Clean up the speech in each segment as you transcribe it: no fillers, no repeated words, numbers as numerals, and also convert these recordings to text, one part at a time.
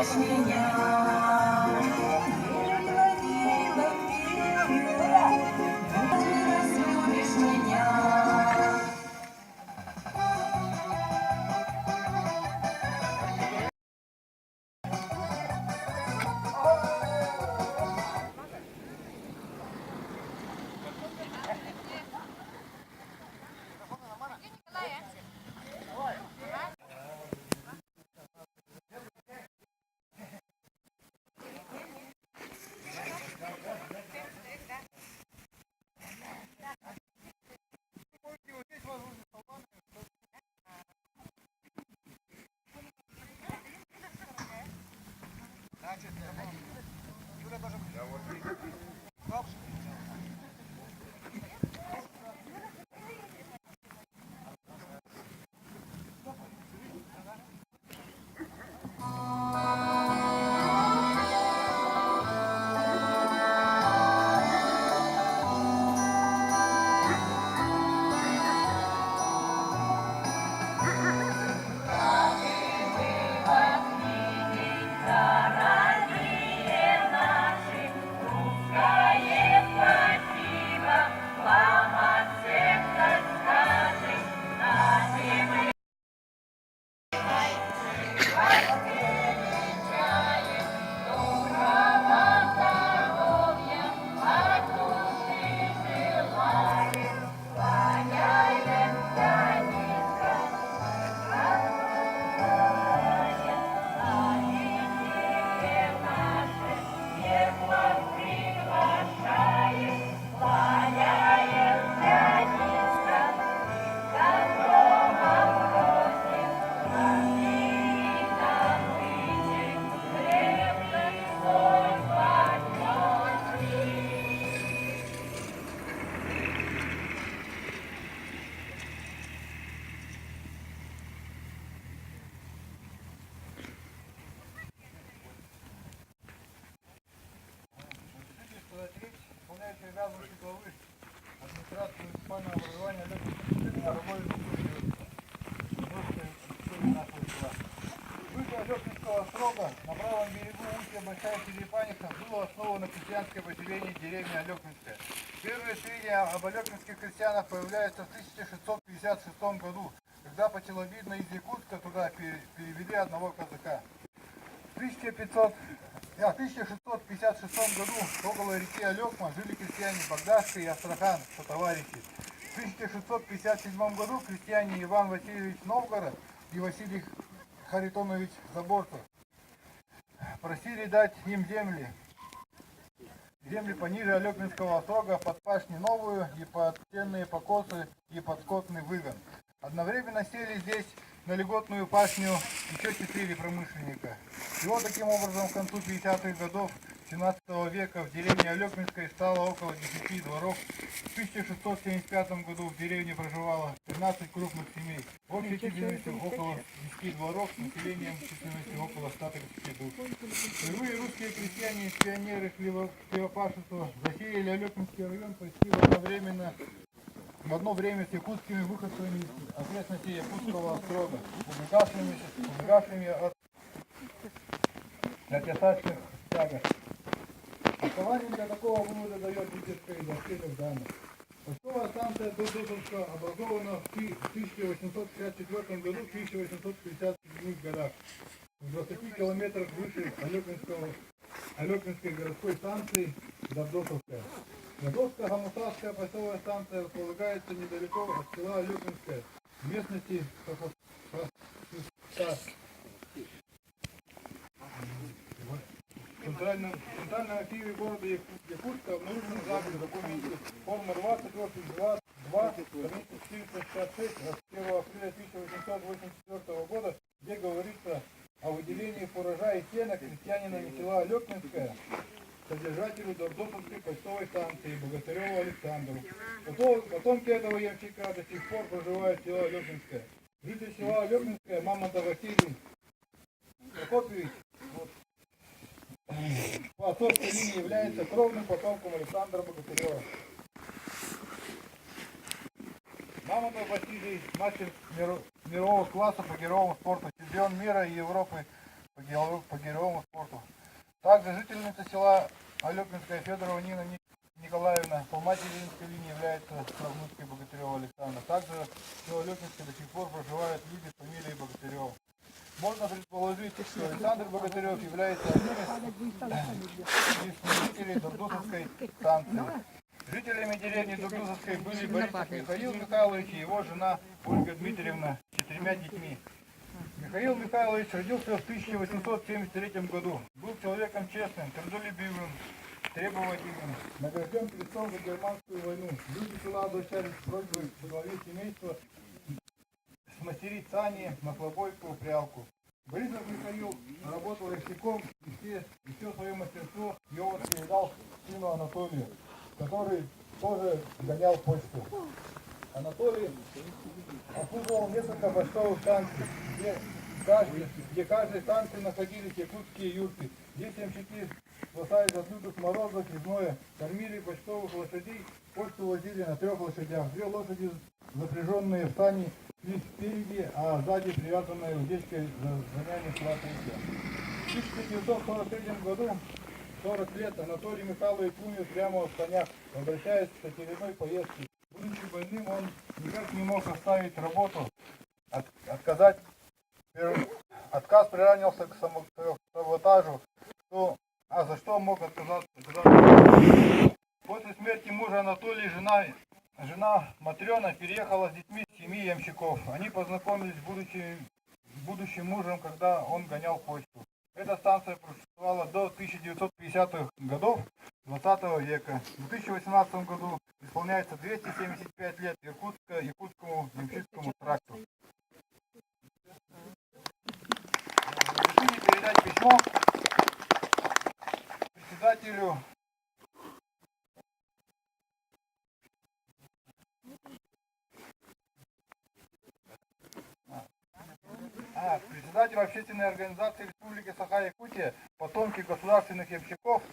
Обязанности главы администрации муниципального образования Выше Алёкинского острога на правом берегу устья Большая Черепаниха было основано крестьянское поселение деревни Алёкинская. Первые сведения об алёкинских крестьянах появляются в 1656 году, когда почеловидно из Якутска туда перевели одного казака. В 1656 году около реки Алёкма жили крестьяне Богдашка и Астрахан, сотоварищи. В 1657 году крестьяне Иван Васильевич Новгород и Василий Харитонович Заборцев просили дать им земли пониже Алёкинского острога, под пашни новую и под тенные покосы и под скотный выгон. Одновременно сели здесь на льготную пашню еще 4 промышленника. И вот таким образом к концу 50-х годов 17 века в деревне Алёкинской стало около 10 дворов. В 1675 году в деревне проживало 13 крупных семей. В общей численностью около 10 дворов с населением численностью около 130 душ. Впервые русские крестьяне и пионеры хлебопашества засеяли Алёкинский район почти в одно время с якутскими выходцами из окрестностей Якутского острога, убегавшими от тесачных тягот. Основанием для такого вывода дает лидерская из архивных данных. Почтовая станция Дудусовска образована в 1864 году, в 1857 годах, в 20 километрах выше Алёкинской городской станции Давдосовская. Давдоско-Гамусавская почтовая станция располагается недалеко от села Алёкинская, в местности В центральном архиве города Якутска обнаружен запись в документе форма 20-2, страница 466 от 1 апреля 1884 года, где говорится о выделении урожая и сена крестьянинами села Алёкинская содержателю Давдосовской почтовой станции Богатыреву Александру. Потомки этого ямщика до сих пор проживают в село Алёкинское. Житель села Алёкинское Мамонтов Василий Прокопьевич по отцовской линии является кровным потомком Александра Богатырева. Мамонтов Василий, мастер мирового класса по героям спорта, чемпион мира и Европы по по гиревому спорту. Также жительница села Алекинская Федорова Нина Николаевна по материнской линии является правнучкой Богатырева Александра. Также в селе Алекинской до сих пор проживают люди с фамилией Богатырев. Можно предположить, что Александр Богатырев является одним из жителей Дурдусовской станции. Жителями деревни Дурдусовской были Борисов Михаил Михайлович и его жена Ольга Дмитриевна с 4 детьми. Михаил Михайлович родился в 1873 году. Был человеком честным, трудолюбивым, требовательным, награжден крестом за германскую войну. Люди села обращались с просьбой во главе семейства смастерить сани, маслобойку, прялку. Борисов Михаил работал рексяком и все свое мастерство его передал сыну Анатолию, который тоже гонял почту. Анатолий обслуживал несколько почтовых станций, где каждой станции находились якутские юрты. Здесь ямщики, спасаясь от лютых морозов и зноя, кормили почтовых лошадей, почту возили на 3 лошадях. 2 лошади, запряженные в сани, шли спереди, а сзади привязанные уздечкой за занями шла третья. В 1943 году, 40 лет, Анатолий Михайлович умер прямо в санях, возвращаясь с очередной поездки. Будучи больным, он никак не мог оставить работу, отказ приравнялся к саботажу, за что мог отказаться. После смерти мужа Анатолия жена Матрена переехала с детьми с семьи ямщиков. Они познакомились с будущим мужем, когда он гонял почту. Эта станция просуществовала до 1950-х годов 20 века. В 2018 году исполняется 275 лет Якутскому ямщикскому тракту. Разрешите передать письмо председателю председателю общественной организации Республики Саха-Якутия, потомки государственных ямщиков,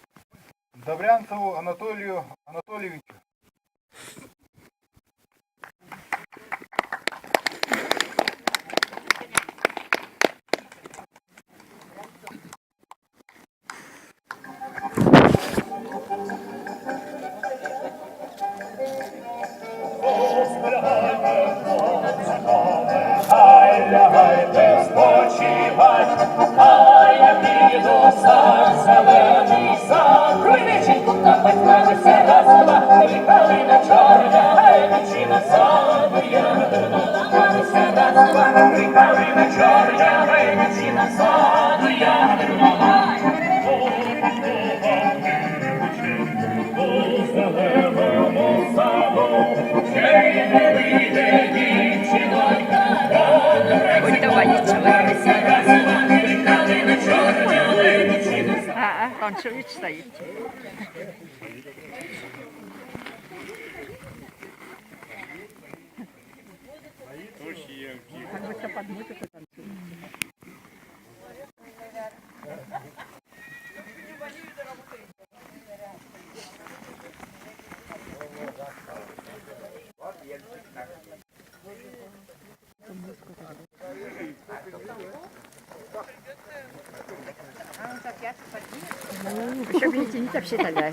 Добрянцеву Анатолию Анатольевичу. Кончевич стоит. Как будто под музыку танцует. Еще видите, не так все тогда.